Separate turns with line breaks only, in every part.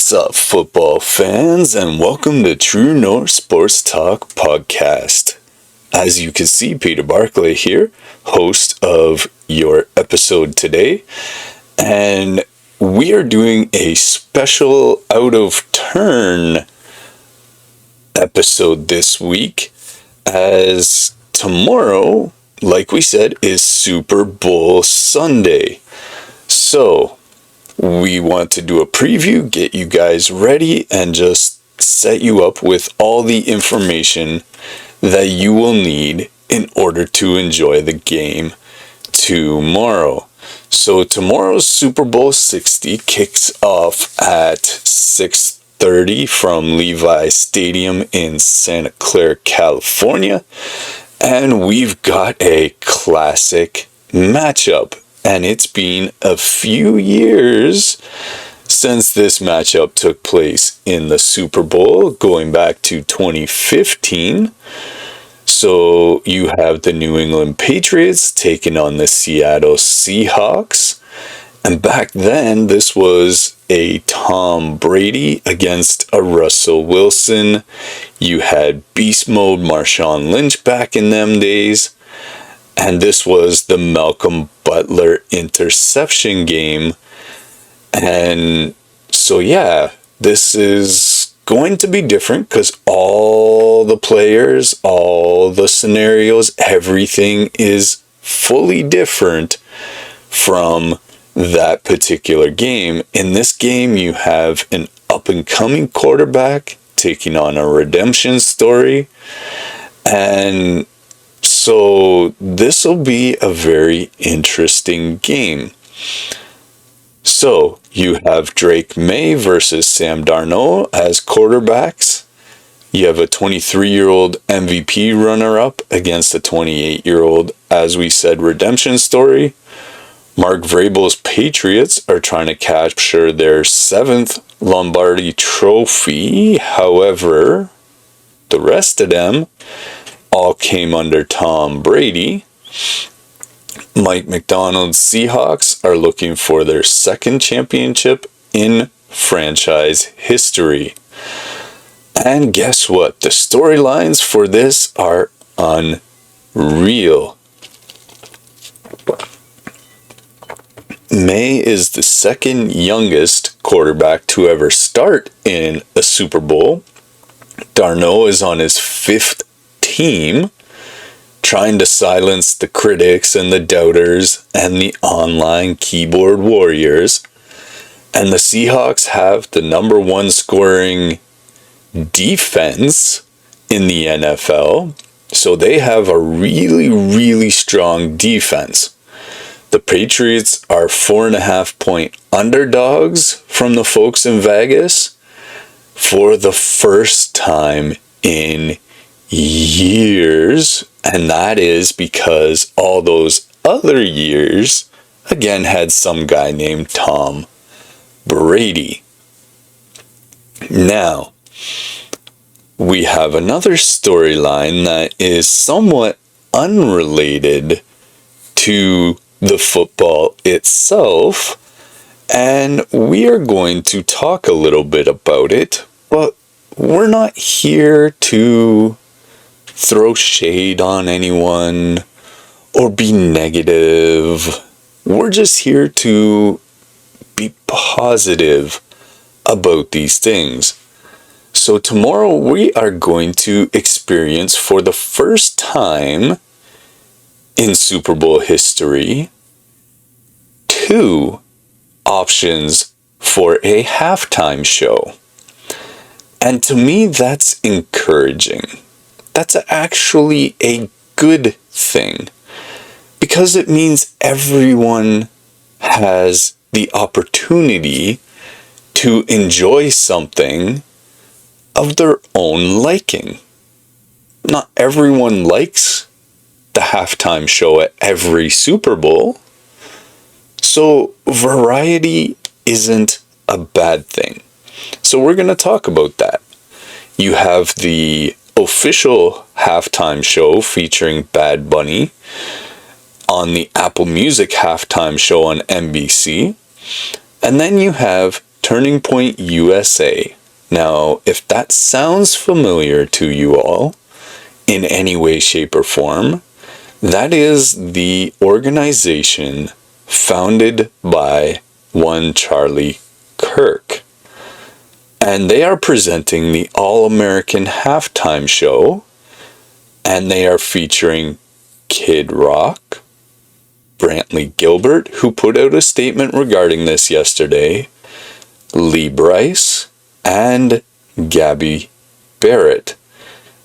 What's up, football fans, and welcome to True North Sports Talk Podcast. As you can see, Peter Barclay here, host of your episode today, and we are doing a special out of turn episode this week, as tomorrow, like we said, is Super Bowl Sunday. So, we want to do a preview, get you guys ready, and just set you up with all the information that you will need in order to enjoy the game tomorrow. So tomorrow's Super Bowl 60 kicks off at 6:30 from Levi Stadium in Santa Clara, California. And we've got a classic matchup. And it's been a few years since this matchup took place in the Super Bowl, going back to 2015. So you have the New England Patriots taking on the Seattle Seahawks. And back then, this was a Tom Brady against a Russell Wilson. You had beast mode Marshawn Lynch back in them days. And this was the Malcolm Butler interception game. And so, yeah, this is going to be different because all the players, all the scenarios, everything is fully different from that particular game. In this game, you have an up-and-coming quarterback taking on a redemption story. And so this will be a very interesting game. So you have Drake Maye versus Sam Darnold as quarterbacks. You have a 23-year-old MVP runner-up against a 28-year-old, as we said, redemption story. Mark Vrabel's Patriots are trying to capture their 7th Lombardi trophy. However, the rest of them all came under Tom Brady. Mike Macdonald's Seahawks are looking for their 2nd championship in franchise history. And guess what? The storylines for this are unreal. Maye is the 2nd youngest quarterback to ever start in a Super Bowl. Darnold is on his 5th team, trying to silence the critics and the doubters and the online keyboard warriors. And the Seahawks have the number 1 scoring defense in the NFL. So they have a really, really strong defense. The Patriots are 4.5-point underdogs from the folks in Vegas for the first time in years, and that is because all those other years again had some guy named Tom Brady. Now, we have another storyline that is somewhat unrelated to the football itself, and we are going to talk a little bit about it, but we're not here to throw shade on anyone or be negative. We're just here to be positive about these things. So tomorrow we are going to experience for the first time in Super Bowl history 2 options for a halftime show. And to me, that's encouraging. That's actually a good thing, because it means everyone has the opportunity to enjoy something of their own liking. Not everyone likes the halftime show at every Super Bowl, so variety isn't a bad thing. So we're going to talk about that. You have the official halftime show featuring Bad Bunny on the Apple Music halftime show on NBC. And then you have Turning Point USA. Now, if that sounds familiar to you all in any way, shape, or form, that is the organization founded by one Charlie Kirk. And they are presenting the All-American Halftime Show, and they are featuring Kid Rock, Brantley Gilbert, who put out a statement regarding this yesterday, Lee Bryce, and Gabby Barrett.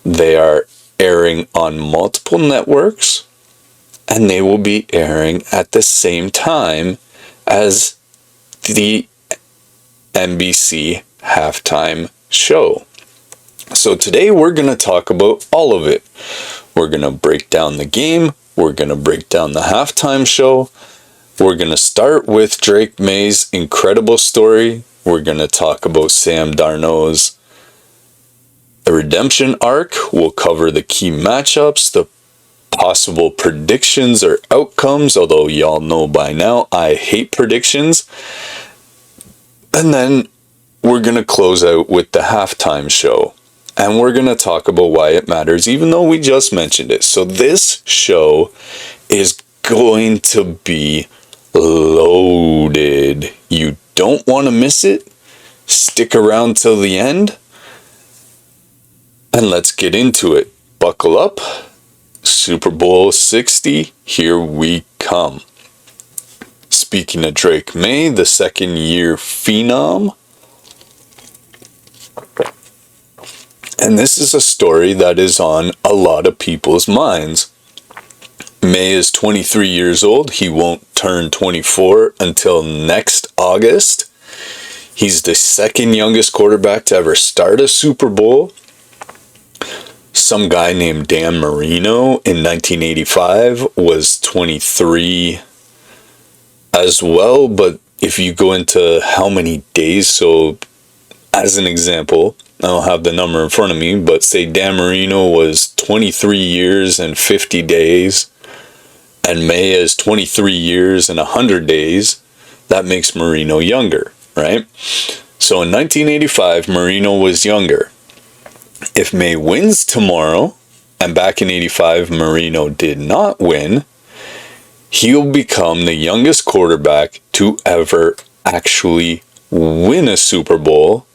They are airing on multiple networks, and they will be airing at the same time as the NBC halftime show. So today we're going to talk about all of it. We're going to break down the game. We're going to break down the halftime show. We're going to start with Drake Maye's incredible story. We're going to talk about Sam Darnold's redemption arc. We'll cover the key matchups, the possible predictions or outcomes, although y'all know by now I hate predictions. And then we're going to close out with the halftime show. And we're going to talk about why it matters, even though we just mentioned it. So this show is going to be loaded. You don't want to miss it. Stick around till the end. And let's get into it. Buckle up. Super Bowl 60, here we come. Speaking of Drake Maye, the second-year phenom. And this is a story that is on a lot of people's minds. Maye is 23 years old. He won't turn 24 until next August. He's the second youngest quarterback to ever start a Super Bowl. Some guy named Dan Marino in 1985 was 23 as well. But if you go into how many days, so as an example, I don't have the number in front of me, but say Dan Marino was 23 years and 50 days, and Maye is 23 years and 100 days, that makes Marino younger, right? So in 1985, Marino was younger. If Maye wins tomorrow, and back in 85, Marino did not win, he'll become the youngest quarterback to ever actually win a Super Bowl.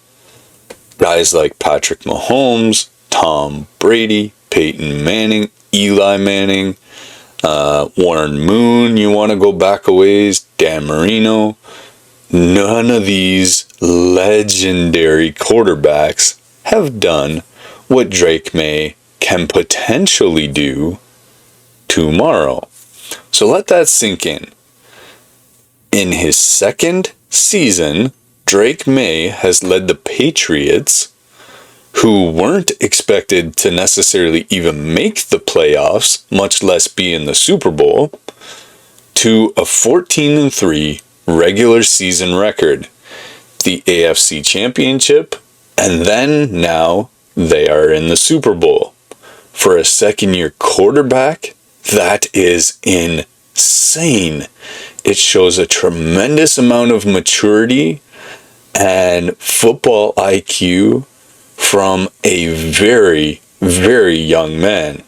Guys like Patrick Mahomes, Tom Brady, Peyton Manning, Eli Manning, Warren Moon, you want to go back a ways, Dan Marino. None of these legendary quarterbacks have done what Drake Maye can potentially do tomorrow. So let that sink in. In his second season, Drake Maye has led the Patriots, who weren't expected to necessarily even make the playoffs, much less be in the Super Bowl, to a 14-3 regular season record, the AFC Championship, and then now they are in the Super Bowl. For a second-year quarterback, that is insane. It shows a tremendous amount of maturity and football IQ from a very, very young man.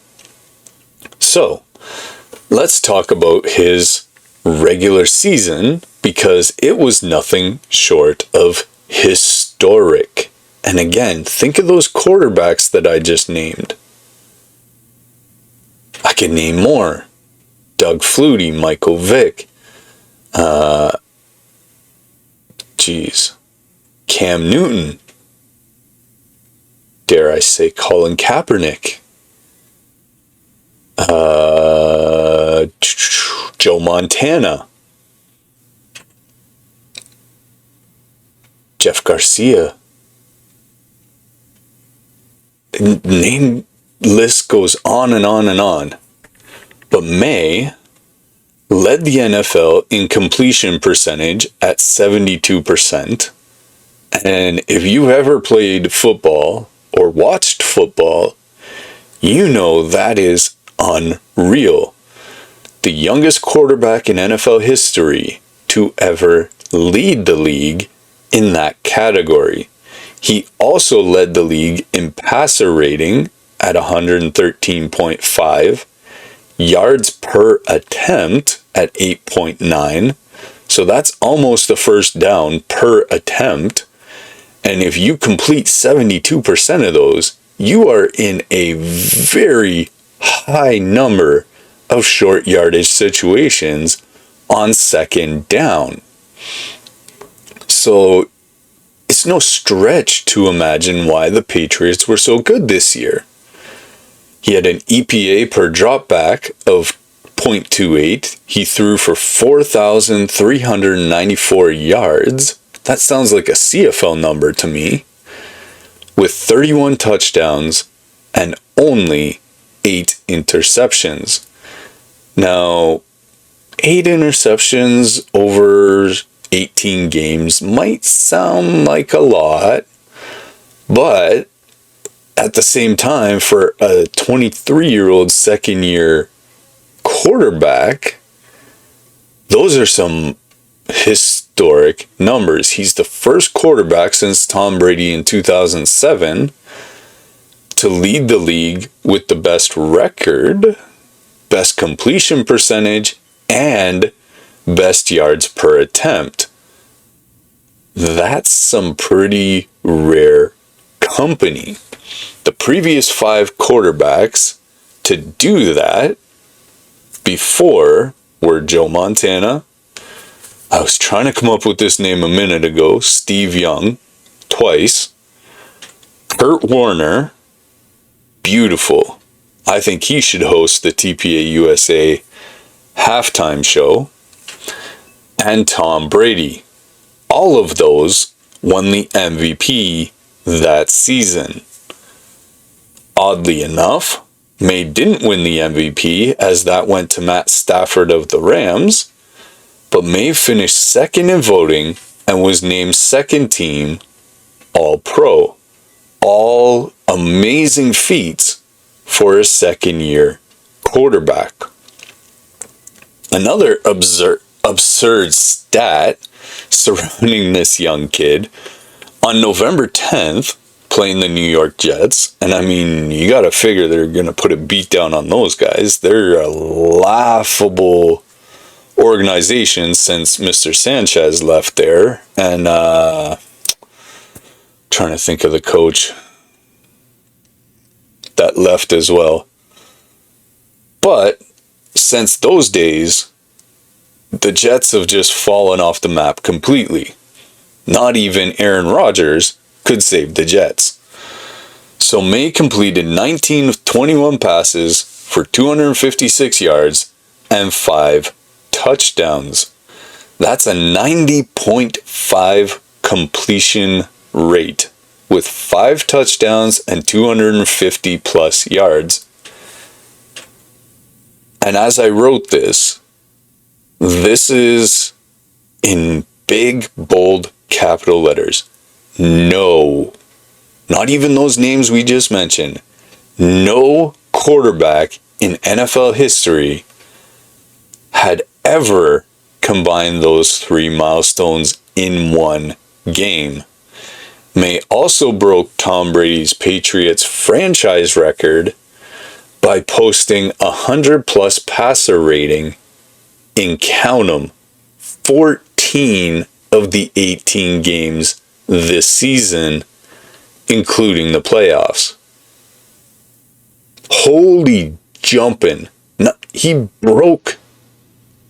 So, let's talk about his regular season, because it was nothing short of historic. And again, think of those quarterbacks that I just named. I could name more. Doug Flutie, Michael Vick, Cam Newton, dare I say Colin Kaepernick, Joe Montana, Jeff Garcia. Name list goes on and on and on. But Maye led the NFL in completion percentage at 72%. And if you've ever played football or watched football, you know that is unreal. The youngest quarterback in NFL history to ever lead the league in that category. He also led the league in passer rating at 113.5, yards per attempt at 8.9. So that's almost a first down per attempt. And if you complete 72% of those, you are in a very high number of short yardage situations on second down. So it's no stretch to imagine why the Patriots were so good this year. He had an EPA per dropback of 0.28. He threw for 4,394 yards. That sounds like a CFL number to me. With 31 touchdowns and only 8 interceptions. Now, 8 interceptions over 18 games might sound like a lot, but at the same time, for a 23-year-old second-year quarterback, those are some historic numbers. He's the first quarterback since Tom Brady in 2007 to lead the league with the best record, best completion percentage, and best yards per attempt. That's some pretty rare company. The previous 5 quarterbacks to do that before were Joe Montana. I was trying to come up with this name a minute ago. Steve Young, twice. Kurt Warner, beautiful. I think he should host the TPUSA halftime show. And Tom Brady. All of those won the MVP that season. Oddly enough, Maye didn't win the MVP as that went to Matt Stafford of the Rams, but Maye finished second in voting and was named second team All-Pro. All amazing feats for a second-year quarterback. Another absurd stat surrounding this young kid, on November 10th, playing the New York Jets, and I mean, you gotta figure they're gonna put a beat down on those guys. They're a laughable organization since Mr. Sanchez left there, and trying to think of the coach that left as well. But since those days, the Jets have just fallen off the map completely. Not even Aaron Rodgers could save the Jets. So Maye completed 19 of 21 passes for 256 yards and 5 touchdowns. That's a 90.5 completion rate with 5 touchdowns and 250 plus yards. And as I wrote this is in big, bold capital letters. No, not even those names we just mentioned. No quarterback in NFL history had ever combined those 3 milestones in one game. Maye also broke Tom Brady's Patriots franchise record by posting 100+ passer rating in, count 'em, 14 of the 18 games this season, including the playoffs. Holy jumping. He broke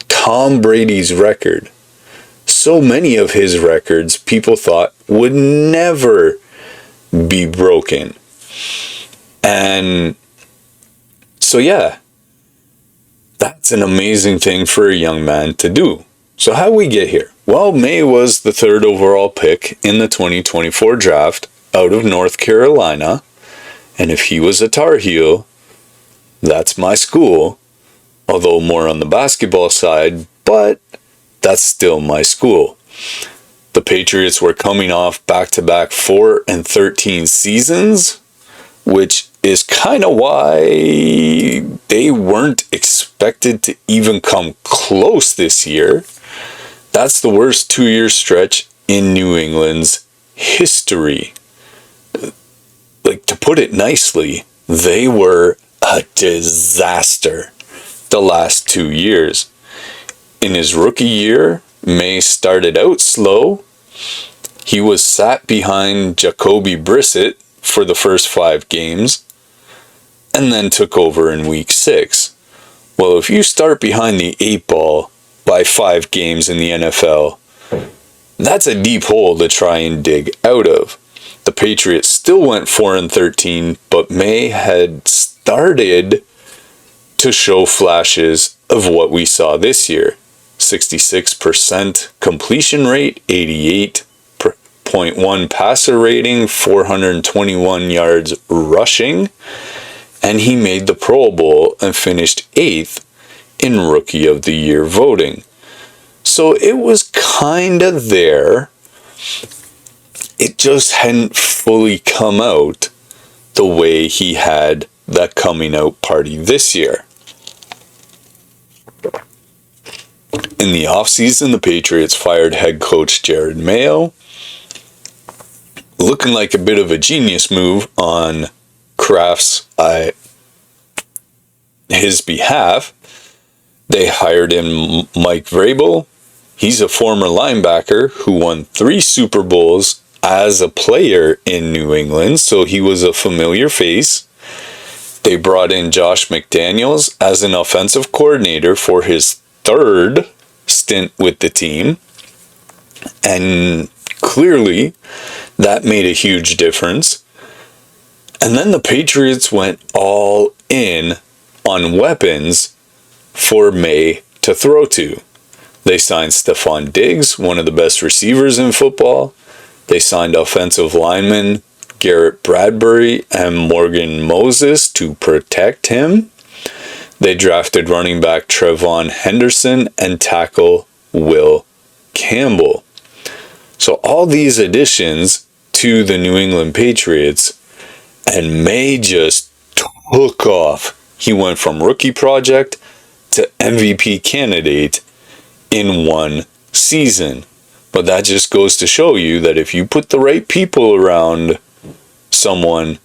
Tom Brady's record. So many of his records people thought would never be broken. And so yeah, that's an amazing thing for a young man to do. So how we get here? Well, Maye was the 3rd overall pick in the 2024 draft out of North Carolina. And if he was a Tar Heel, that's my school. Although more on the basketball side, but that's still my school. The Patriots were coming off back-to-back 4-13 seasons, which is kind of why they weren't expected to even come close this year. That's the worst 2-year stretch in New England's history. Like, to put it nicely, they were a disaster the last 2 years. In his rookie year, Maye started out slow. He was sat behind Jacoby Brissett for the first 5 games, and then took over in week 6. Well, if you start behind the 8 ball by 5 games in the NFL, that's a deep hole to try and dig out of. The Patriots still went 4-13, but Maye had started to show flashes of what we saw this year. 66% completion rate, 88.1 passer rating, 421 yards rushing, and he made the Pro Bowl and finished 8th in Rookie of the Year voting. So it was kind of there. It just hadn't fully come out the way he had that coming out party this year. In the offseason, the Patriots fired head coach Jared Mayo, looking like a bit of a genius move on Kraft's his behalf. They hired in Mike Vrabel. He's a former linebacker who won 3 Super Bowls as a player in New England, so he was a familiar face. They brought in Josh McDaniels as an offensive coordinator for his 3rd stint with the team, and clearly that made a huge difference. And then the Patriots went all in on weapons for Maye to throw to. They signed Stephon Diggs, one of the best receivers in football. They signed offensive linemen Garrett Bradbury and Morgan Moses to protect him. They drafted running back Trevon Henderson and tackle Will Campbell. So all these additions to the New England Patriots, and Maye just took off. He went from rookie project to MVP candidate in 1 season. But that just goes to show you that if you put the right people around someone,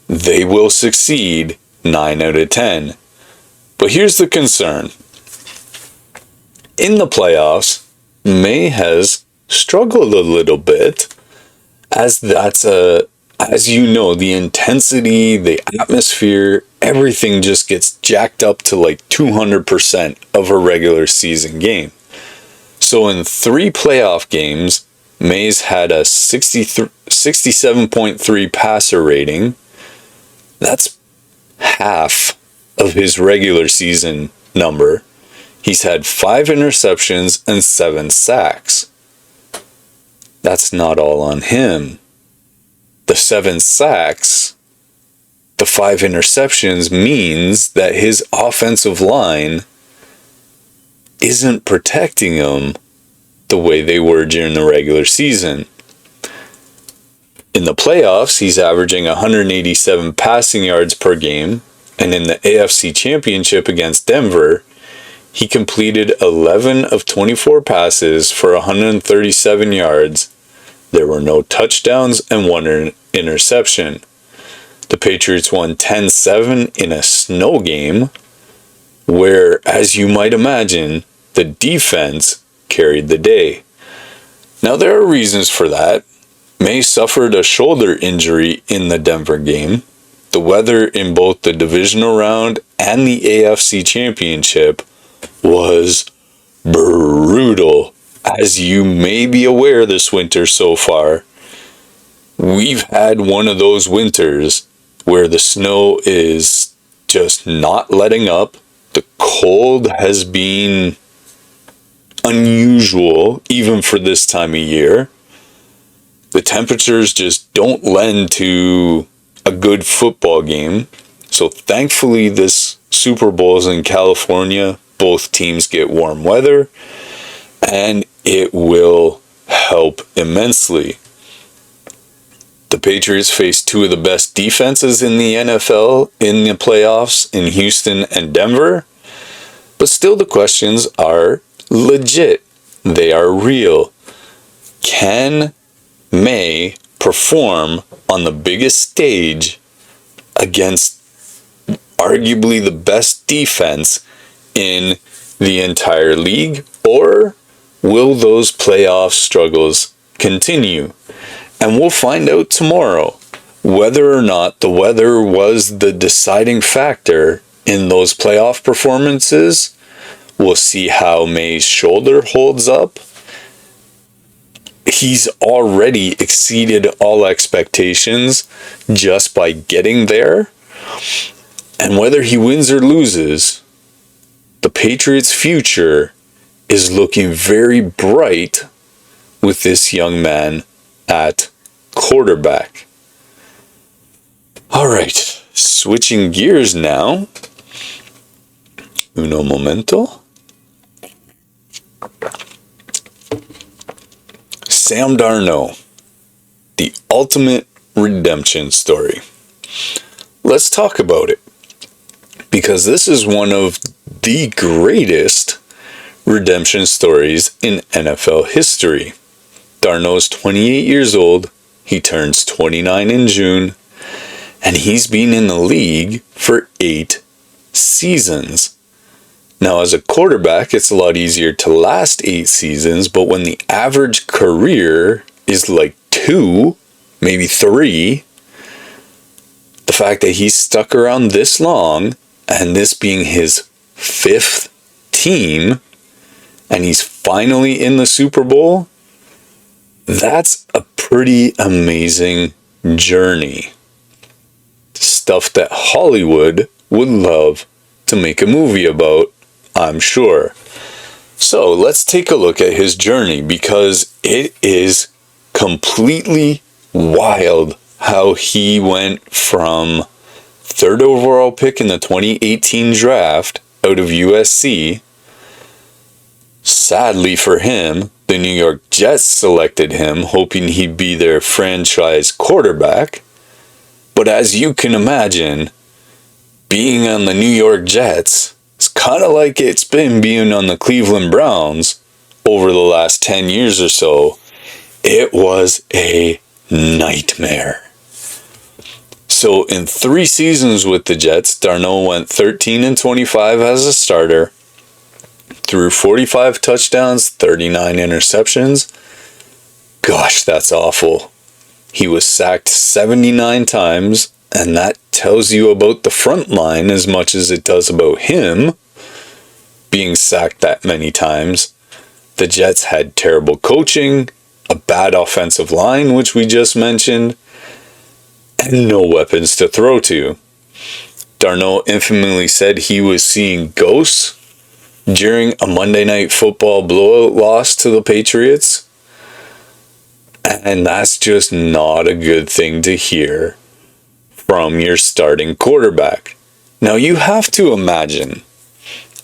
they will succeed 9 out of 10. But here's the concern. In the playoffs, Maye has struggled a little bit, as you know, the intensity, the atmosphere, everything just gets jacked up to like 200% of a regular season game. So in 3 playoff games, Maye's had a 67.3 passer rating. That's half of his regular season number. He's had 5 interceptions and 7 sacks. That's not all on him. The 7 sacks, the 5 interceptions means that his offensive line isn't protecting him the way they were during the regular season. In the playoffs, he's averaging 187 passing yards per game, and in the AFC Championship against Denver, he completed 11 of 24 passes for 137 yards. There were no touchdowns and 1 interception. The Patriots won 10-7 in a snow game, where, as you might imagine, the defense carried the day. Now, there are reasons for that. Maye suffered a shoulder injury in the Denver game. The weather in both the divisional round and the AFC Championship was brutal. As you may be aware this winter so far, we've had one of those winters where the snow is just not letting up. The cold has been unusual, even for this time of year. The temperatures just don't lend to a good football game. So thankfully, this Super Bowl is in California. Both teams get warm weather, and it will help immensely. The Patriots face 2 of the best defenses in the NFL in the playoffs in Houston and Denver. But still, the questions are legit. They are real. can Maye perform on the biggest stage against arguably the best defense in the entire league, or will those playoff struggles continue? And we'll find out tomorrow whether or not the weather was the deciding factor in those playoff performances. We'll see how Maye's shoulder holds up. He's already exceeded all expectations just by getting there. And whether he wins or loses, the Patriots' future is looking very bright with this young man at quarterback. All right, switching gears now. Uno momento. Sam Darnold, the ultimate redemption story. Let's talk about it, because this is one of the greatest redemption stories in NFL history. Darnold's 28 years old. He turns 29 in June, and he's been in the league for 8 seasons. Now, as a quarterback, it's a lot easier to last 8 seasons, but when the average career is like 2, maybe 3, the fact that he's stuck around this long, and this being his 5th team, and he's finally in the Super Bowl, that's a pretty amazing journey. Stuff that Hollywood would love to make a movie about, I'm sure. So let's take a look at his journey, because it is completely wild how he went from 3rd overall pick in the 2018 draft out of USC. Sadly for him, the New York Jets selected him, hoping he'd be their franchise quarterback. But as you can imagine, being on the New York Jets, it's kind of like it's been being on the Cleveland Browns over the last 10 years or so. It was a nightmare. So in 3 seasons with the Jets, Darnold went 13-25 as a starter, threw 45 touchdowns, 39 interceptions. Gosh, that's awful. He was sacked 79 times, and that tells you about the front line as much as it does about him being sacked that many times. The Jets had terrible coaching, a bad offensive line, which we just mentioned, and no weapons to throw to. Darnold infamously said he was seeing ghosts during a Monday Night Football blowout loss to the Patriots. And that's just not a good thing to hear from your starting quarterback. Now you have to imagine,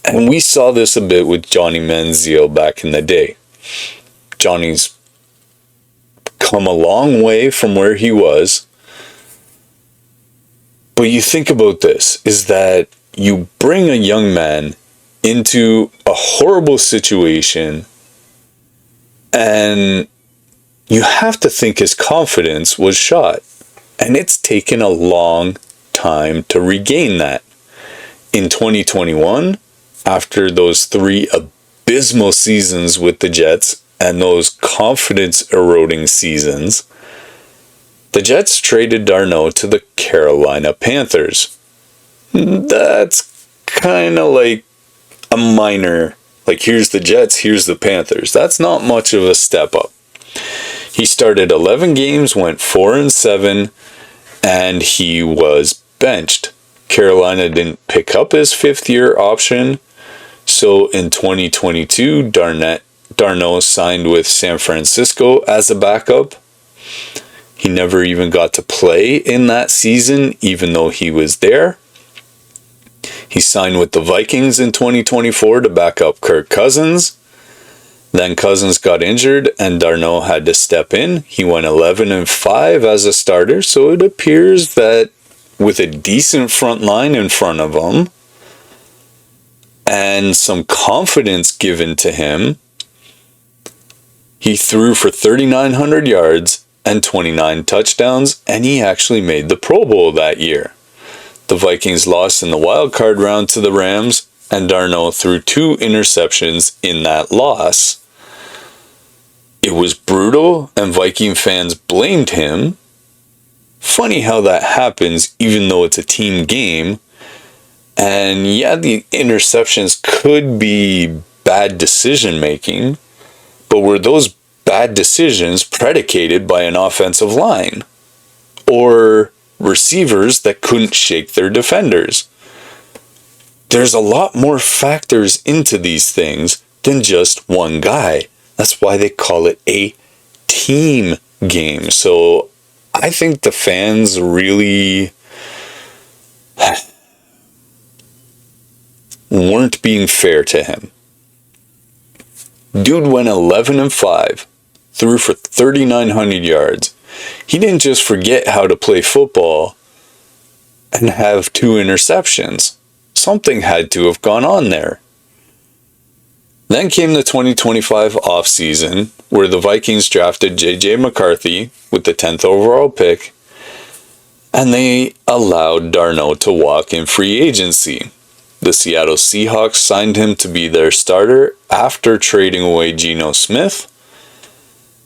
and we saw this a bit with Johnny Manziel back in the day. Johnny's come a long way from where he was. But you think about this, is that you bring a young man into a horrible situation, and you have to think his confidence was shot. And it's taken a long time to regain that. In 2021, after those 3 abysmal seasons with the Jets and those confidence-eroding seasons, the Jets traded Darnold to the Carolina Panthers. That's kind of like a minor, like here's the Jets, here's the Panthers. That's not much of a step up. He started 11 games, went 4-7, and he was benched. Carolina didn't pick up his 5th-year option, so in 2022, Darnold signed with San Francisco as a backup. He never even got to play in that season, even though he was there. He signed with the Vikings in 2024 to back up Kirk Cousins. Then Cousins got injured and Darnold had to step in. He went 11-5 as a starter, so it appears that with a decent front line in front of him and some confidence given to him, He threw for 3,900 yards and 29 touchdowns, and he actually made the Pro Bowl that year. The Vikings lost in the wild card round to the Rams, and Darnold threw 2 interceptions in that loss. It was brutal, and Viking fans blamed him. Funny how that happens, even though it's a team game. And yeah, the interceptions could be bad decision making, but were those bad decisions predicated by an offensive line or receivers that couldn't shake their defenders? There's a lot more factors into these things than just one guy. That's why they call it a team game. So I think the fans really weren't being fair to him. Dude went 11-5, threw for 3,900 yards. He didn't just forget how to play football and have 2 interceptions. Something had to have gone on there. Then came the 2025 offseason, where the Vikings drafted J.J. McCarthy with the 10th overall pick, and they allowed Darnold to walk in free agency. The Seattle Seahawks signed him to be their starter after trading away Geno Smith.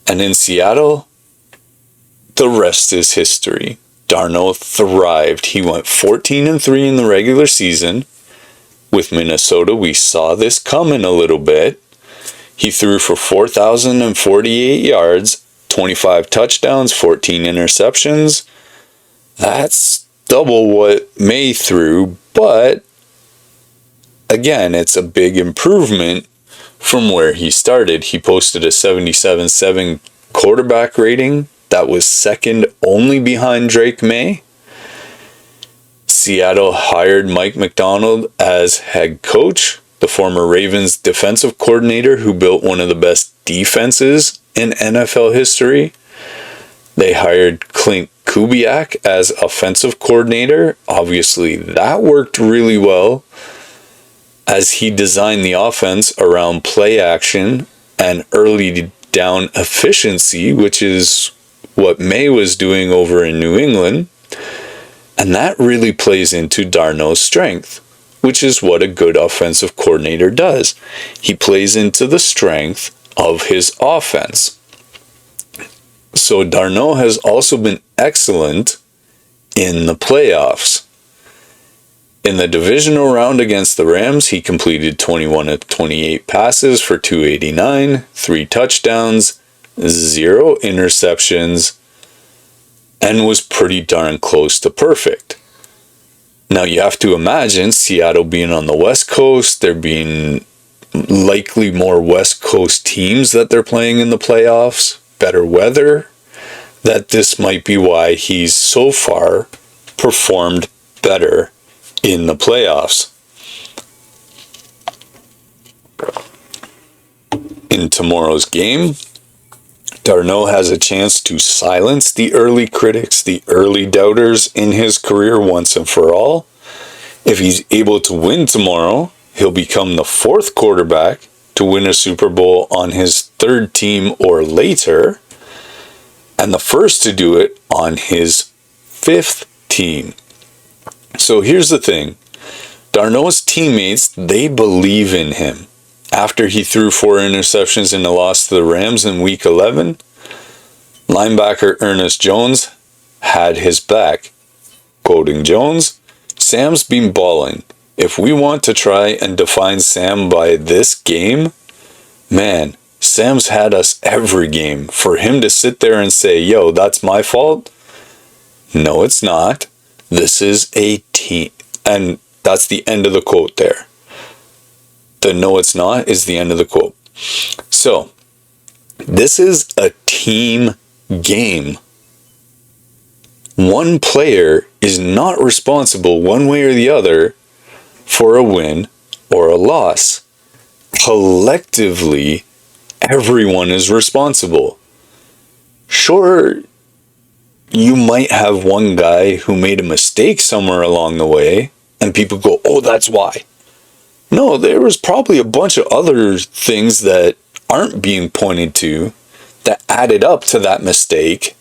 And in Seattle, the rest is history. Darnold thrived. He went 14-3 in the regular season. With Minnesota, we saw this coming a little bit. He threw for 4,048 yards, 25 touchdowns, 14 interceptions. That's double what Maye threw, but again, it's a big improvement from where he started. He posted a 77.7 quarterback rating. That was second only behind Drake Maye. Seattle hired Mike Macdonald as head coach, the former Ravens defensive coordinator who built one of the best defenses in NFL history. They hired Clint Kubiak as offensive coordinator. Obviously, that worked really well, as he designed the offense around play action and early down efficiency, which is what Maye was doing over in New England. And that really plays into Darnold's strength, which is what a good offensive coordinator does. He plays into the strength of his offense. So Darnold has also been excellent in the playoffs. In the divisional round against the Rams, he completed 21 of 28 passes for 289, 3 touchdowns, 0 interceptions, and was pretty darn close to perfect. Now you have to imagine Seattle being on the West Coast, there being likely more West Coast teams that they're playing in the playoffs, better weather, that this might be why he's so far performed better in the playoffs. In tomorrow's game, Darnold has a chance to silence the early critics, the early doubters in his career once and for all. If he's able to win tomorrow, he'll become the 4th quarterback to win a Super Bowl on his 3rd team or later, and the first to do it on his 5th team. So here's the thing. Darnold's teammates, they believe in him. After he threw 4 interceptions in the loss to the Rams in Week 11, linebacker Ernest Jones had his back. Quoting Jones, "Sam's been balling. If we want to try and define Sam by this game, man, Sam's had us every game. For him to sit there and say, yo, that's my fault? No, it's not. This is a team." And that's the end of the quote there. The "no, it's not" is the end of the quote. So, this is a team game. One player is not responsible one way or the other for a win or a loss. Collectively, everyone is responsible. Sure, you might have one guy who made a mistake somewhere along the way, and people go, oh, that's why. No, there was probably a bunch of other things that aren't being pointed to that added up to that mistake.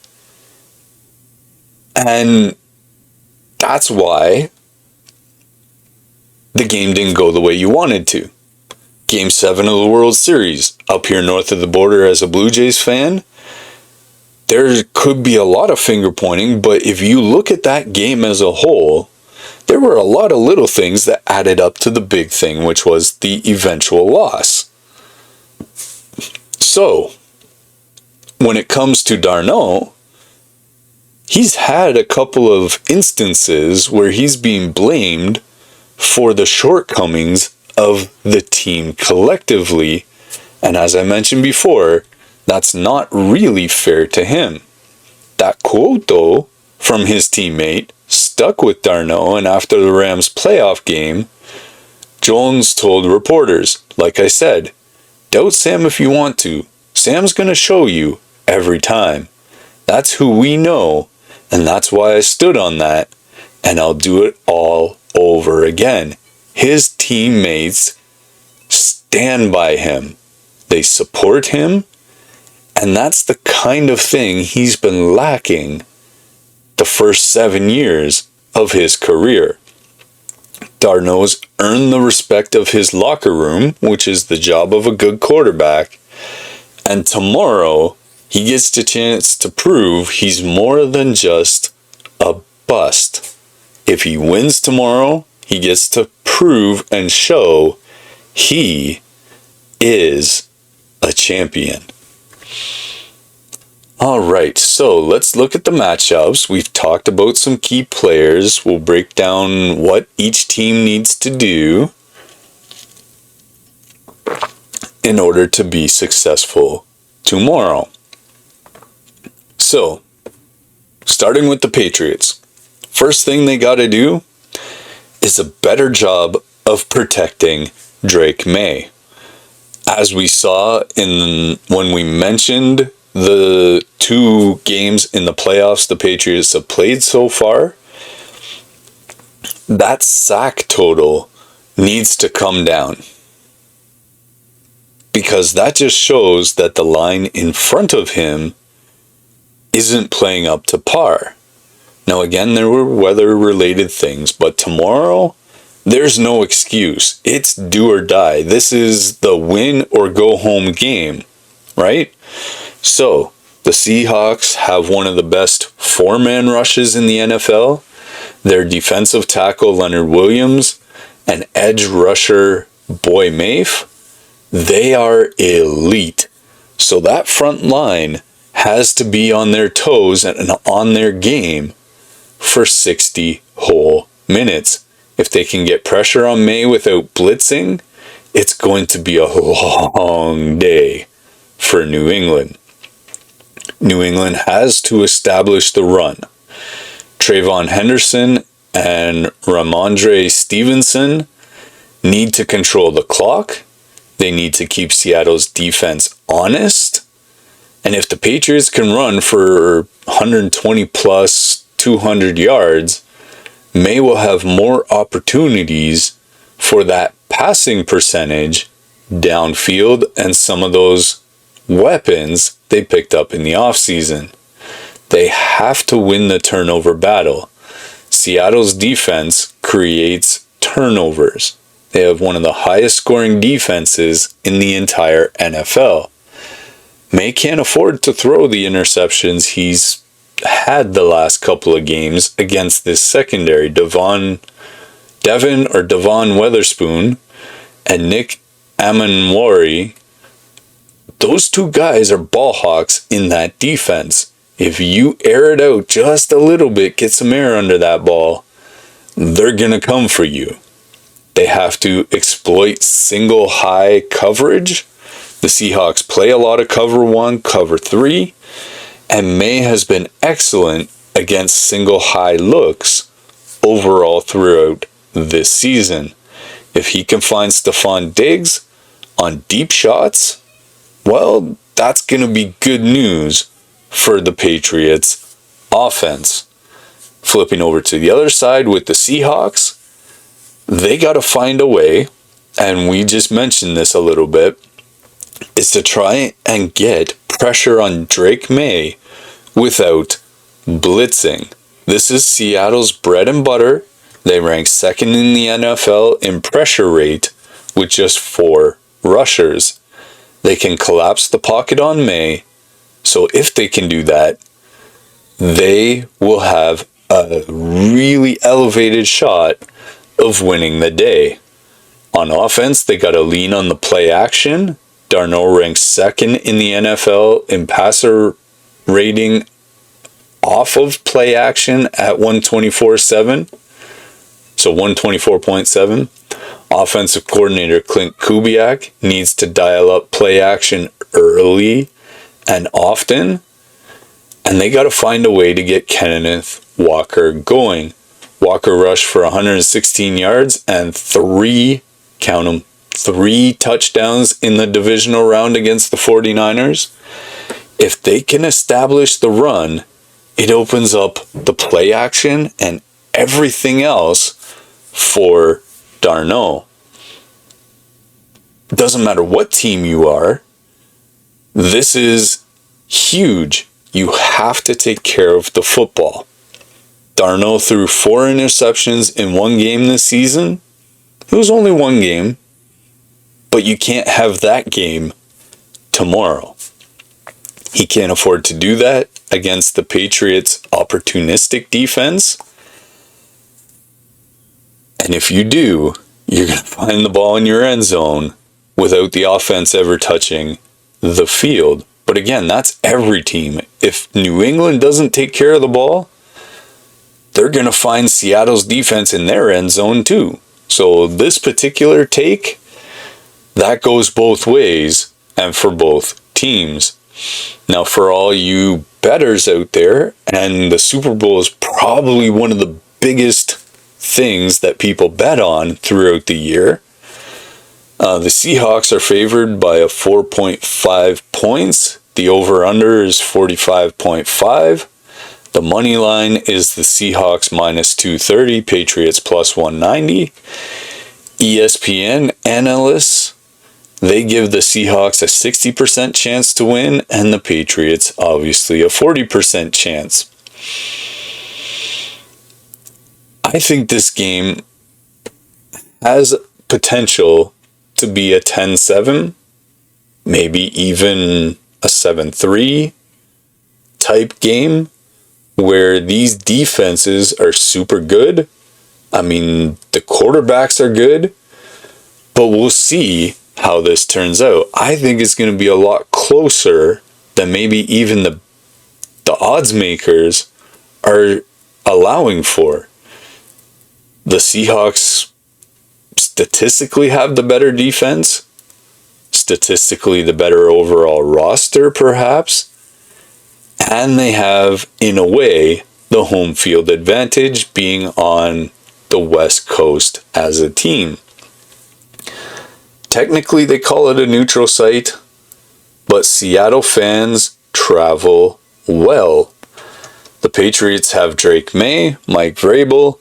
And that's why the game didn't go the way you wanted to. Game 7 of the World Series, up here north of the border as a Blue Jays fan, there could be a lot of finger pointing, but if you look at that game as a whole, there were a lot of little things that added up to the big thing, which was the eventual loss. So, when it comes to Darnold, he's had a couple of instances where he's being blamed for the shortcomings of the team collectively. And as I mentioned before, that's not really fair to him. That quote, though, from his teammate stuck with Darnold, and after the Rams playoff game, Jones told reporters, like I said, doubt Sam if you want to. Sam's going to show you every time. That's who we know, and that's why I stood on that, and I'll do it all over again. His teammates stand by him. They support him, and that's the kind of thing he's been lacking the first 7 years of his career. Darnold's earned the respect of his locker room, which is the job of a good quarterback, and tomorrow he gets the chance to prove he's more than just a bust. If he wins tomorrow, he gets to prove and show he is a champion. Alright, so let's look at the matchups. We've talked about some key players. We'll break down what each team needs to do in order to be successful tomorrow. So, starting with the Patriots. First thing they got to do is a better job of protecting Drake Maye. As we saw when we mentioned the 2 games in the playoffs the Patriots have played so far, that sack total needs to come down. Because that just shows that the line in front of him isn't playing up to par. Now again, there were weather-related things, but tomorrow, there's no excuse. It's do or die. This is the win or go home game, right? So, the Seahawks have one of the best 4-man rushes in the NFL. Their defensive tackle, Leonard Williams, and edge rusher, Boy Mafe, they are elite. So that front line has to be on their toes and on their game for 60 whole minutes. If they can get pressure on Maye without blitzing, it's going to be a long day for New England. New England has to establish the run. Trayvon Henderson and Ramondre Stevenson need to control the clock. They need to keep Seattle's defense honest. And if the Patriots can run for 120 plus 200 yards, Maye will have more opportunities for that passing percentage downfield and some of those weapons they picked up in the offseason. They have to win the turnover battle. Seattle's defense creates turnovers. They have one of the highest scoring defenses in the entire NFL. Maye can't afford to throw the interceptions he's had the last couple of games against this secondary. Devon Witherspoon and Nick Amanwari, those 2 guys are ball hawks in that defense. If you air it out just a little bit, get some air under that ball, they're going to come for you. They have to exploit single high coverage. The Seahawks play a lot of cover 1, cover 3, and Maye has been excellent against single high looks overall throughout this season. If he can find Stephon Diggs on deep shots, well, that's going to be good news for the Patriots offense. Flipping over to the other side with the Seahawks, they got to find a way, and we just mentioned this a little bit, is to try and get pressure on Drake Maye without blitzing. This is Seattle's bread and butter. They rank second in the NFL in pressure rate with just 4 rushers. They can collapse the pocket on Maye, so if they can do that, they will have a really elevated shot of winning the day. On offense, they got to lean on the play action. Darnold ranks second in the NFL in passer rating off of play action at 124.7. So 124.7. Offensive coordinator Clint Kubiak needs to dial up play action early and often. And they got to find a way to get Kenneth Walker going. Walker rushed for 116 yards and 3 touchdowns in the divisional round against the 49ers. If they can establish the run, it opens up the play action and everything else for Darnold. Doesn't matter what team you are, this is huge. You have to take care of the football. Darnold threw 4 interceptions in one game this season. It was only one game, but you can't have that game tomorrow. He can't afford to do that against the Patriots' opportunistic defense. And if you do, you're going to find the ball in your end zone without the offense ever touching the field. But again, that's every team. If New England doesn't take care of the ball, they're going to find Seattle's defense in their end zone too. So this particular take, that goes both ways and for both teams. Now, for all you bettors out there, and the Super Bowl is probably one of the biggest things that people bet on throughout the year. The Seahawks are favored by a 4.5 points. The over-under is 45.5. The money line is the Seahawks minus 230, Patriots plus 190. ESPN analysts, they give the Seahawks a 60% chance to win, and the Patriots obviously a 40% chance. I think this game has potential to be a 10-7, maybe even a 7-3 type game where these defenses are super good. I mean, the quarterbacks are good, but we'll see how this turns out. I think it's going to be a lot closer than maybe even the odds makers are allowing for. The Seahawks statistically have the better defense, statistically the better overall roster perhaps, and they have, in a way, the home field advantage being on the West Coast as a team. Technically, they call it a neutral site, but Seattle fans travel well. The Patriots have Drake Maye, Mike Vrabel,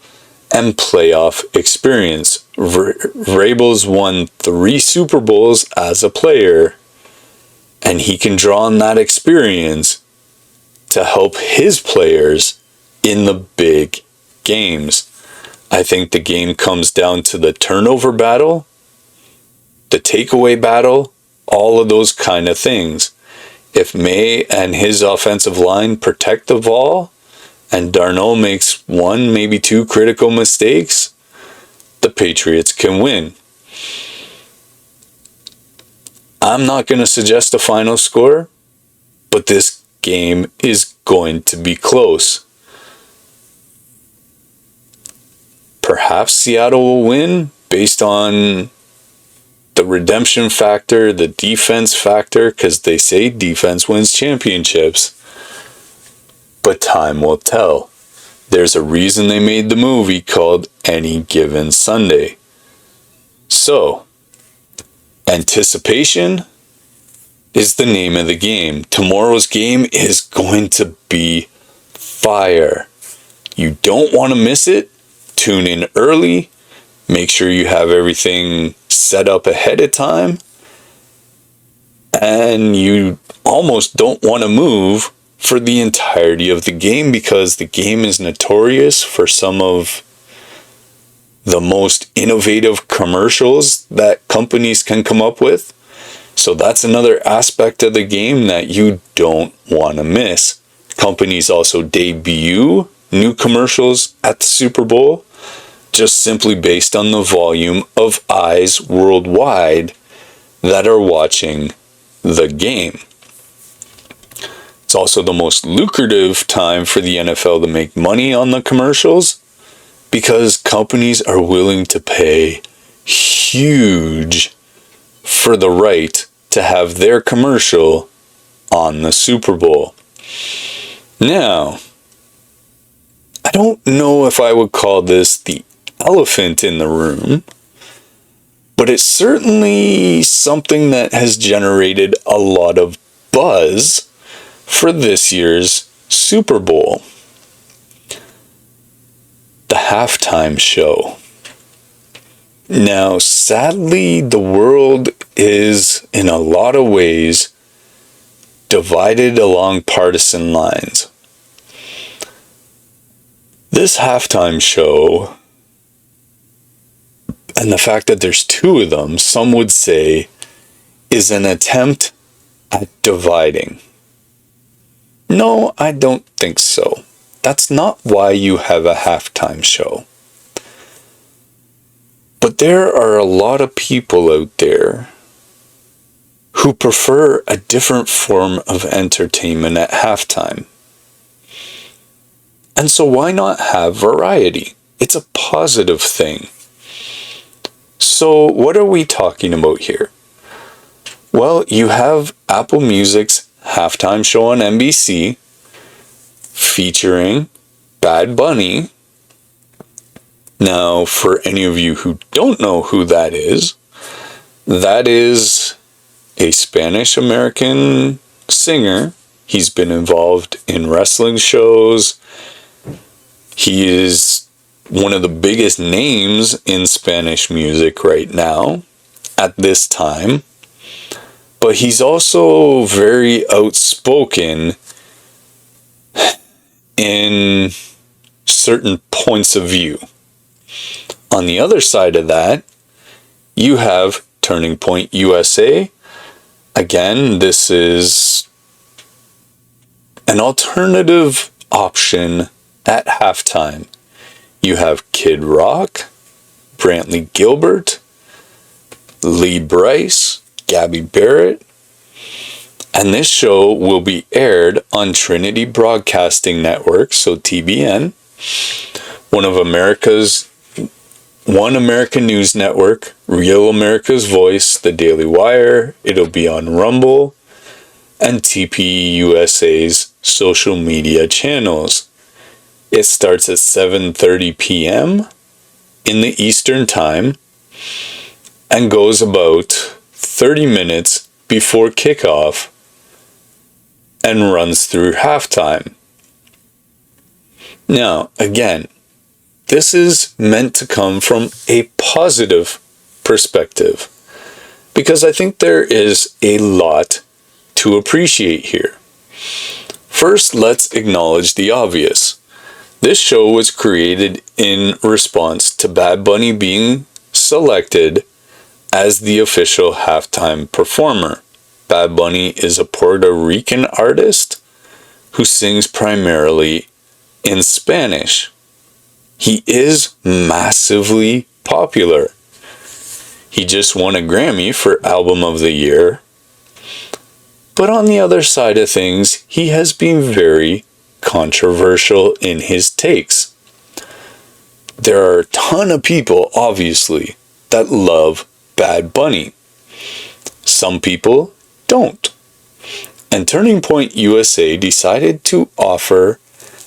and playoff experience. Vrabel's won 3 Super Bowls as a player, and he can draw on that experience to help his players in the big games. I think the game comes down to the turnover battle, the takeaway battle, all of those kind of things. If Maye and his offensive line protect the ball, and Darnold makes 1, maybe 2 critical mistakes, the Patriots can win. I'm not going to suggest a final score, but this game is going to be close. Perhaps Seattle will win based on the redemption factor, the defense factor, because they say defense wins championships. But time will tell. There's a reason they made the movie called Any Given Sunday. So, anticipation is the name of the game. Tomorrow's game is going to be fire. You don't want to miss it. Tune in early. Make sure you have everything set up ahead of time. and you almost don't want to move for the entirety of the game because the game is notorious for some of the most innovative commercials that companies can come up with. So that's another aspect of the game that you don't want to miss. Companies also debut new commercials at the Super Bowl, just simply based on the volume of eyes worldwide that are watching the game. It's also the most lucrative time for the NFL to make money on the commercials because companies are willing to pay huge for the right to have their commercial on the Super Bowl. Now, I don't know if I would call this the elephant in the room, but it's certainly something that has generated a lot of buzz for this year's Super Bowl. The halftime show. Now, sadly, the world is in a lot of ways divided along partisan lines. This halftime show, and the fact that there's two of them, some would say, is an attempt at dividing. No, I don't think so. That's not why you have a halftime show. But there are a lot of people out there who prefer a different form of entertainment at halftime. And so why not have variety? It's a positive thing. So what are we talking about here? Well, you have Apple Music's halftime show on NBC featuring Bad Bunny. Now, for any of you who don't know who that is a Spanish-American singer. He's been involved in wrestling shows. He is one of the biggest names in Spanish music right now at this time. But he's also very outspoken in certain points of view. On the other side of that, you have Turning Point USA. Again, this is an alternative option at halftime. You have Kid Rock, Brantley Gilbert, Lee Brice, Gabby Barrett, and this show will be aired on Trinity Broadcasting Network, so TBN, One American News Network, Real America's Voice, The Daily Wire. It'll be on Rumble and TPUSA's social media channels. It starts at 7:30 p.m. in the Eastern Time and goes about 30 minutes before kickoff and runs through halftime. Now, again, this is meant to come from a positive perspective because I think there is a lot to appreciate here. First, let's acknowledge the obvious. This show was created in response to Bad Bunny being selected as the official halftime performer. Bad Bunny is a Puerto Rican artist who sings primarily in Spanish. He is massively popular. He just won a Grammy for Album of the Year. But on the other side of things, he has been very controversial in his takes. There are a ton of people, obviously, that love Bad Bunny. Some people don't. And Turning Point USA decided to offer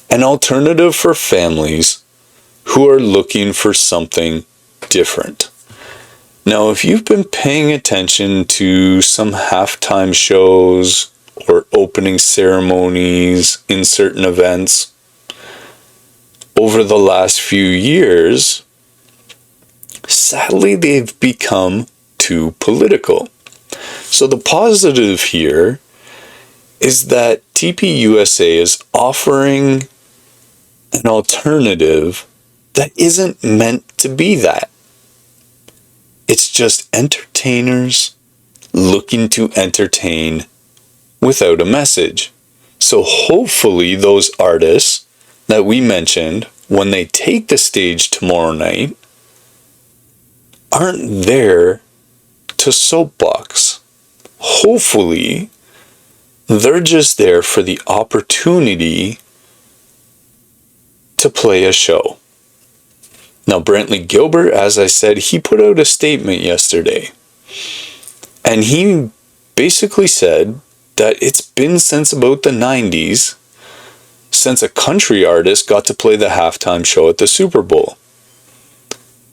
an alternative for families who are looking for something different. Now, if you've been paying attention to some halftime shows or opening ceremonies in certain events over the last few years, sadly they've become too political. So the positive here is that TPUSA is offering an alternative that isn't meant to be that. It's just entertainers looking to entertain without a message. So hopefully those artists that we mentioned, when they take the stage tomorrow night, aren't there to soapbox. Hopefully, they're just there for the opportunity to play a show. Now, Brantley Gilbert, as I said, he put out a statement yesterday. And he basically said that it's been since about the 90s since a country artist got to play the halftime show at the Super Bowl.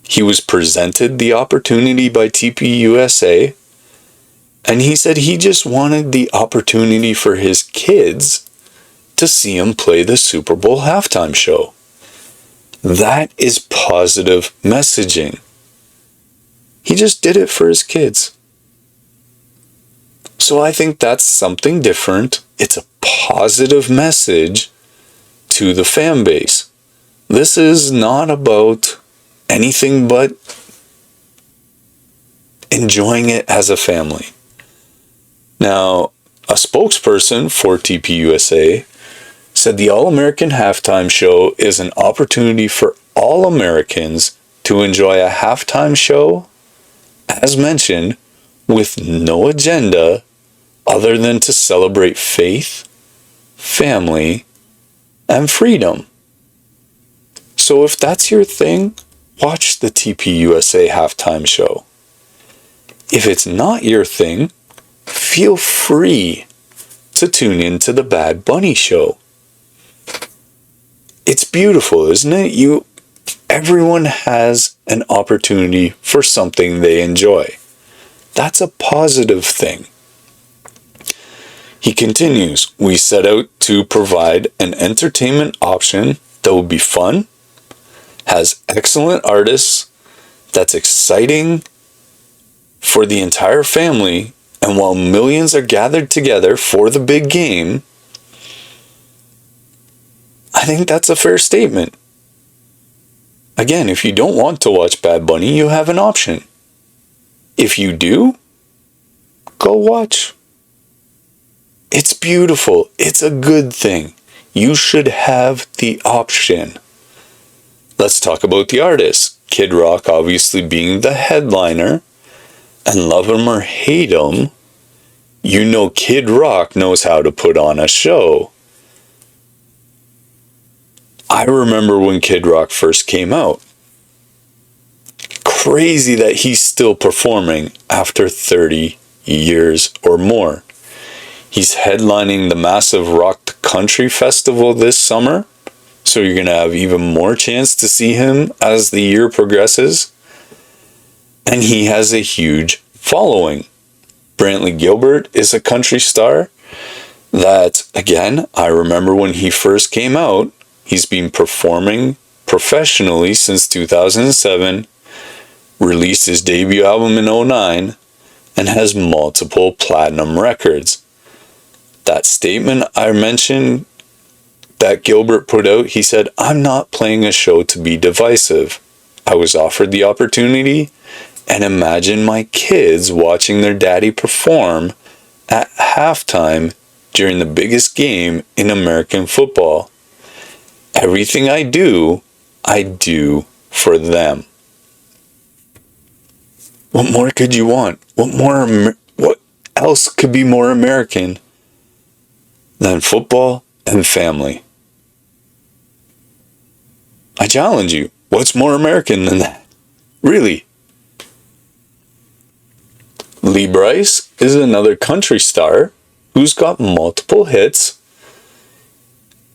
He was presented the opportunity by TPUSA, and he said he just wanted the opportunity for his kids to see him play the Super Bowl halftime show. That is positive messaging. He just did it for his kids. So I think that's something different. It's a positive message to the fan base. This is not about anything but enjoying it as a family. Now, a spokesperson for TPUSA said the All-American Halftime Show is an opportunity for all Americans to enjoy a halftime show, as mentioned, with no agenda other than to celebrate faith, family, and freedom. So if that's your thing, watch the TPUSA halftime show. If it's not your thing, feel free to tune in to the Bad Bunny show. It's beautiful, isn't it? Everyone has an opportunity for something they enjoy. That's a positive thing. He continues, we set out to provide an entertainment option that will be fun, has excellent artists, that's exciting for the entire family, and while millions are gathered together for the big game, I think that's a fair statement. Again, if you don't want to watch Bad Bunny, you have an option. If you do, go watch. It's beautiful. It's a good thing. You should have the option. Let's talk about the artists. Kid Rock obviously being the headliner, and love him or hate him, you know Kid Rock knows how to put on a show. I remember when Kid Rock first came out. Crazy that he's still performing after 30 years or more. He's headlining the massive Rock Country Festival this summer, so you're going to have even more chance to see him as the year progresses. And he has a huge following. Brantley Gilbert is a country star that, again, I remember when he first came out, he's been performing professionally since 2007, released his debut album in 2009, and has multiple platinum records. That statement I mentioned that Gilbert put out, he said, I'm not playing a show to be divisive. I was offered the opportunity, and imagine my kids watching their daddy perform at halftime during the biggest game in American football. Everything I do for them. What more could you want? What else could be more American than football and family? I challenge you. What's more American than that? Really? Lee Brice is another country star who's got multiple hits.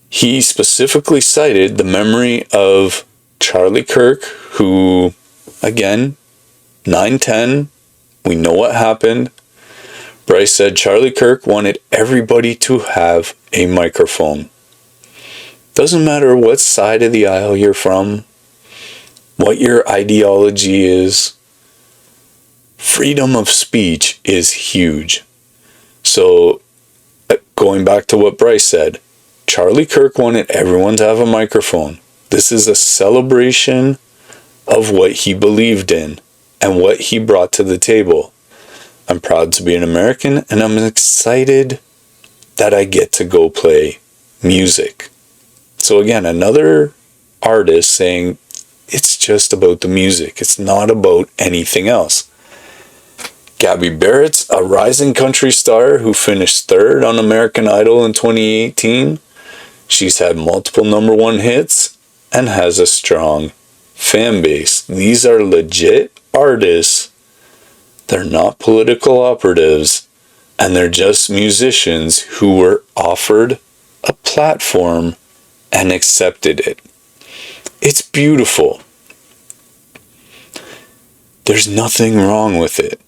He specifically cited the memory of Charlie Kirk, who, again, 9/10, we know what happened. Brice said Charlie Kirk wanted everybody to have a microphone. Doesn't matter what side of the aisle you're from, what your ideology is. freedom of speech is huge. So, going back to what Bryce said, Charlie Kirk wanted everyone to have a microphone. This is a celebration of what he believed in and what he brought to the table. I'm proud to be an American, and I'm excited that I get to go play music. So again, another artist saying it's just about the music. It's not about anything else. Gabby Barrett's a rising country star who finished third on American Idol in 2018. She's had multiple number one hits and has a strong fan base. These are legit artists. They're not political operatives, and they're just musicians who were offered a platform and accepted it. It's beautiful. There's nothing wrong with it.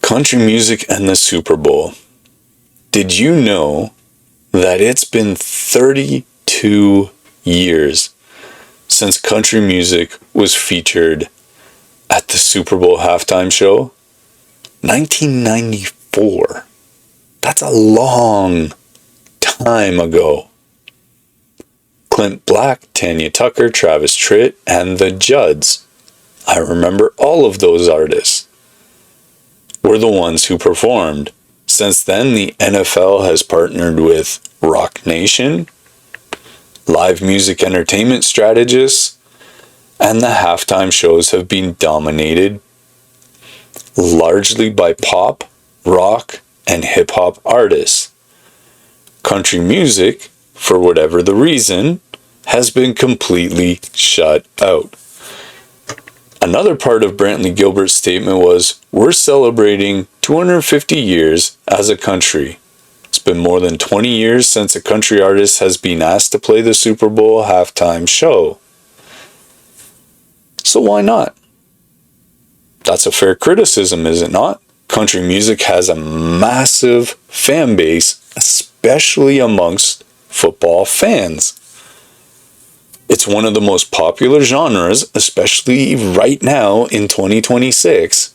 Country music and the Super Bowl. Did you know that it's been 32 years since country music was featured at the Super Bowl halftime show? 1994. That's a long time ago. Clint Black, Tanya Tucker, Travis Tritt, and the Judds. I remember all of those artists were the ones who performed. Since then, the NFL has partnered with Rock Nation, live music entertainment strategists, and the halftime shows have been dominated largely by pop, rock, and hip-hop artists. Country music, for whatever the reason, has been completely shut out. Another part of Brantley Gilbert's statement was, "We're celebrating 250 years as a country. It's been more than 20 years since a country artist has been asked to play the Super Bowl halftime show. So why not?" That's a fair criticism, is it not? Country music has a massive fan base, especially amongst football fans. It's one of the most popular genres, especially right now in 2026,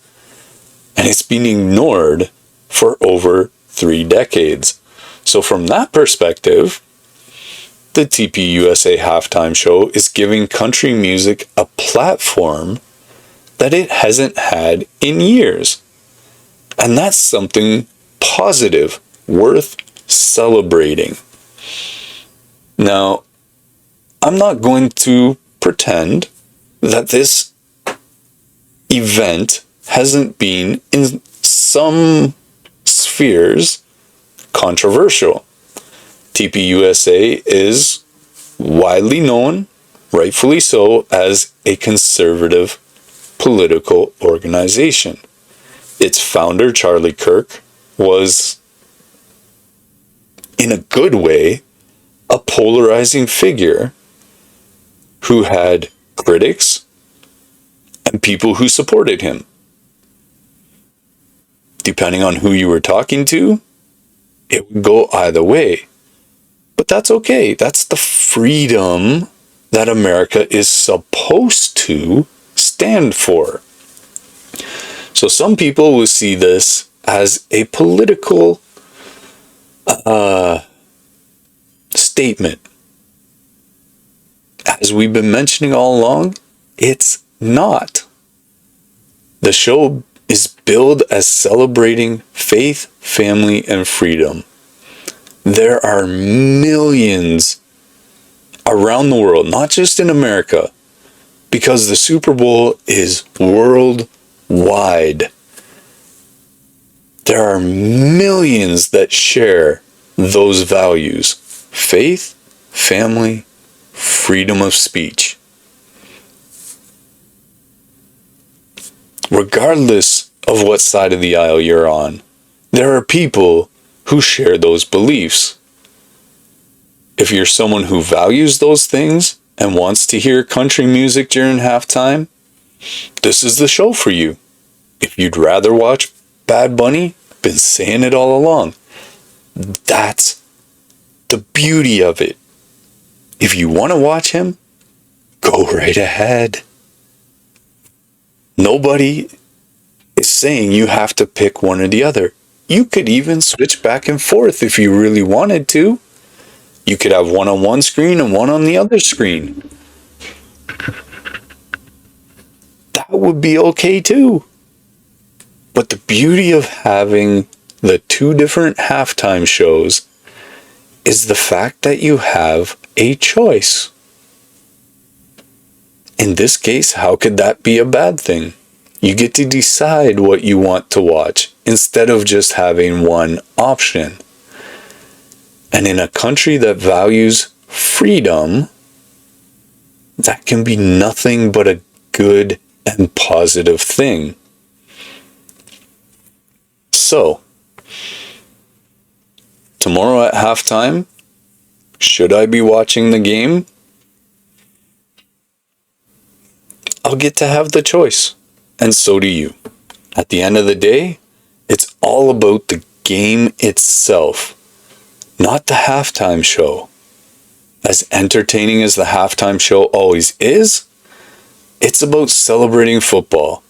and it's been ignored for over 3 decades. So from that perspective, the TPUSA halftime show is giving country music a platform that it hasn't had in years. And that's something positive, worth celebrating. Now, I'm not going to pretend that this event hasn't been, in some spheres, controversial. TPUSA is widely known, rightfully so, as a conservative political organization. Its founder, Charlie Kirk, was, in a good way, a polarizing figure who had critics and people who supported him. Depending on who you were talking to, it would go either way. But that's okay. That's the freedom that America is supposed to stand for. So some people will see this as a political statement. As we've been mentioning all along, it's not. The show is billed as celebrating faith, family, and freedom. There are millions around the world, not just in America, because the Super Bowl is worldwide. There are millions that share those values: faith, family, freedom of speech. Regardless of what side of the aisle you're on, there are people who share those beliefs. If you're someone who values those things and wants to hear country music during halftime, this is the show for you. If you'd rather watch Bad Bunny, I've been saying it all along. That's the beauty of it. If you want to watch him, go right ahead. Nobody is saying you have to pick one or the other. You could even switch back and forth if you really wanted to. You could have one on one screen and one on the other screen. That would be okay too. But the beauty of having the two different halftime shows is the fact that you have a choice. In this case, how could that be a bad thing? You get to decide what you want to watch instead of just having one option. And in a country that values freedom, that can be nothing but a good and positive thing. So, tomorrow at halftime, should I be watching the game? I'll get to have the choice, and so do you. At the end of the day, it's all about the game itself, not the halftime show. As entertaining as the halftime show always is, it's about celebrating football,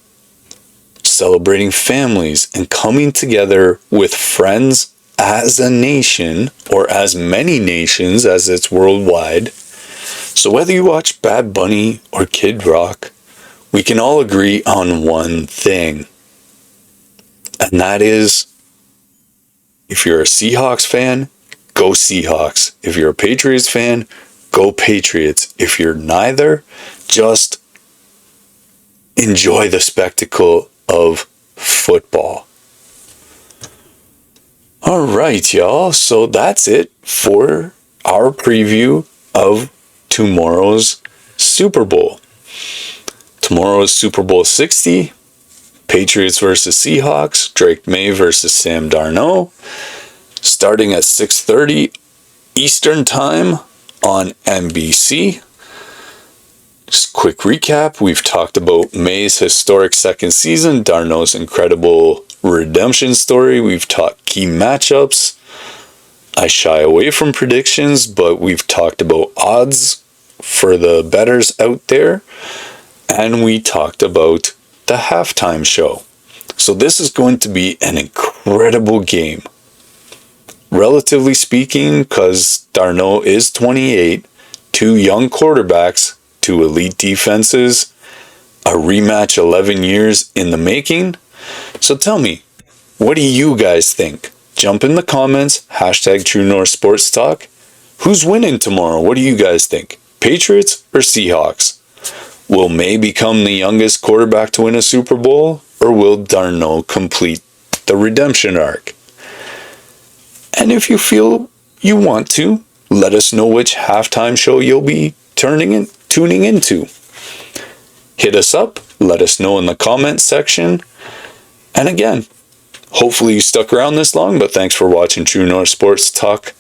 celebrating families, and coming together with friends as a nation, or as many nations as it's worldwide. So whether you watch Bad Bunny or Kid Rock, we can all agree on one thing. And that is, if you're a Seahawks fan, go Seahawks. If you're a Patriots fan, go Patriots. If you're neither, just enjoy the spectacle of football. All right, y'all. So that's it for our preview of tomorrow's Super Bowl. Tomorrow is Super Bowl 60. Patriots versus Seahawks. Drake Maye versus Sam Darnold. Starting at 6:30 Eastern Time on NBC. Just a quick recap. We've talked about Maye's historic second season, Darnold's incredible redemption story. We've talked key matchups. I shy away from predictions, but we've talked about odds for the bettors out there. And we talked about the halftime show. So this is going to be an incredible game. Relatively speaking, because Darnold is 28, two young quarterbacks, two elite defenses, a rematch 11 years in the making. So tell me, what do you guys think? Jump in the comments, hashtag True North Sports Talk. Who's winning tomorrow? What do you guys think? Patriots or Seahawks? Will Maye become the youngest quarterback to win a Super Bowl, or will Darnold complete the redemption arc? And if you feel you want to, let us know which halftime show you'll be tuning into. Hit us up, let us know in the comments section. And again, hopefully you stuck around this long, but thanks for watching True North Sports Talk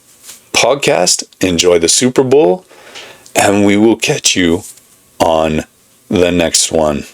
podcast. Enjoy the Super Bowl, and we will catch you on the next one.